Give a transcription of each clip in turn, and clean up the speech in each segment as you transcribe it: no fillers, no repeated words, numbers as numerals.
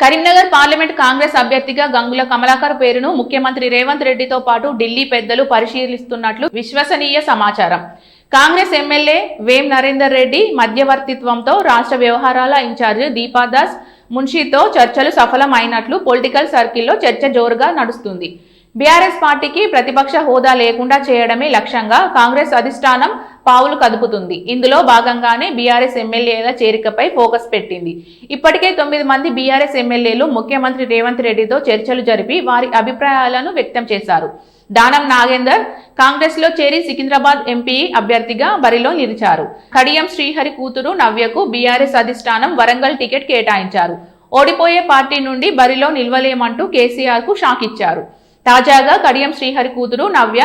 Karimnagar parliament Congress అభ్యర్థిగా గంగుల కమలాకర్ పేరును ముఖ్యమంత్రి రేవంత్ రెడ్డితో పాటు ఢిల్లీ పెద్దలు పరిశీలిస్తున్నట్లు విశ్వసనీయ సమాచారం. కాంగ్రెస్ ఎమ్మెల్యే వేం నరేందర్ రెడ్డి మధ్యవర్తిత్వంతో రాష్ట్ర వ్యవహారాల ఇన్ఛార్జి దీపాదాస్ మున్షితో చర్చలు సఫలం అయినట్లు పొలిటికల్ సర్కిల్లో చర్చ జోరుగా నడుస్తుంది. బీఆర్ఎస్ పార్టీకి ప్రతిపక్ష హోదా లేకుండా చేయడమే లక్ష్యంగా కాంగ్రెస్ అధిష్టానం పావులు కదుపుతుంది. ఇందులో భాగంగానే బీఆర్ఎస్ ఎమ్మెల్యేల చేరికపై ఫోకస్ పెట్టింది. ఇప్పటికే 9 మంది బీఆర్ఎస్ ఎమ్మెల్యేలు ముఖ్యమంత్రి రేవంత్ రెడ్డితో చర్చలు జరిపి వారి అభిప్రాయాలను వ్యక్తం చేశారు. దానం నాగేందర్ కాంగ్రెస్ లో చేరి సికింద్రాబాద్ ఎంపీ అభ్యర్థిగా బరిలో నిలిచారు. కడియం శ్రీహరి కూతురు నవ్యకు బీఆర్ఎస్ అధిష్టానం వరంగల్ టికెట్ కేటాయించారు. ఓడిపోయే పార్టీ నుండి బరిలో నిలవలేమంటూ కేసీఆర్ కు షాక్ ఇచ్చారు. తాజాగా కడియం శ్రీహరి కూతురు నవ్య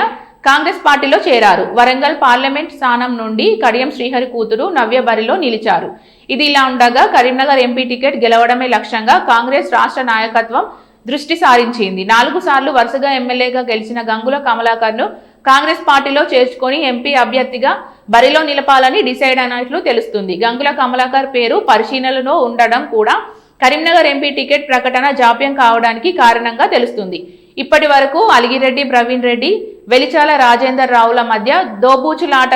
కాంగ్రెస్ పార్టీలో చేరారు. వరంగల్ పార్లమెంట్ స్థానం నుండి కడియం శ్రీహరి కూతురు నవ్య బరిలో నిలిచారు. ఇది ఇలా ఉండగా కరీంనగర్ ఎంపీ టికెట్ గెలవడమే లక్ష్యంగా కాంగ్రెస్ రాష్ట్ర నాయకత్వం దృష్టి సారించింది. 4 సార్లు వరుసగా ఎమ్మెల్యేగా గెలిచిన గంగుల కమలాకర్ ను కాంగ్రెస్ పార్టీలో చేర్చుకొని ఎంపీ అభ్యర్థిగా బరిలో నిలపాలని డిసైడ్ అయినట్లు తెలుస్తుంది. గంగుల కమలాకర్ పేరు పరిశీలనలో ఉండడం కూడా కరీంనగర్ ఎంపీ టికెట్ ప్రకటన జాప్యం కావడానికి కారణంగా తెలుస్తుంది. ఇప్పటి వరకు అలిగిరెడ్డి ప్రవీణ్ రెడ్డి, వెలిచాల రాజేందర్ రావుల మధ్య దోబూచులాట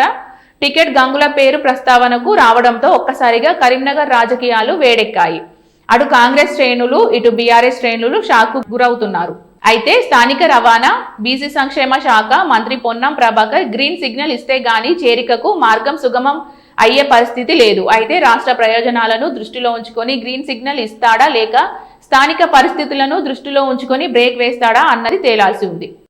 టికెట్ గంగుల పేరు ప్రస్తావనకు రావడంతో ఒక్కసారిగా కరీంనగర్ రాజకీయాలు వేడెక్కాయి. అటు కాంగ్రెస్ శ్రేణులు ఇటు బీఆర్ఎస్ శ్రేణులు షాక్కు గురవుతున్నారు. అయితే స్థానిక రవాణా, బీసీ సంక్షేమ శాఖ మంత్రి పొన్నం ప్రభాకర్ గ్రీన్ సిగ్నల్ ఇస్తే గానీ చేరికకు మార్గం సుగమం అయ్యే పరిస్థితి లేదు. అయితే రాష్ట్ర ప్రయోజనాలను దృష్టిలో ఉంచుకొని గ్రీన్ సిగ్నల్ ఇస్తాడా లేక స్థానిక పరిస్థితులను దృష్టిలో ఉంచుకొని బ్రేక్ వేస్తాడా అన్నది తేలాల్సి ఉంది.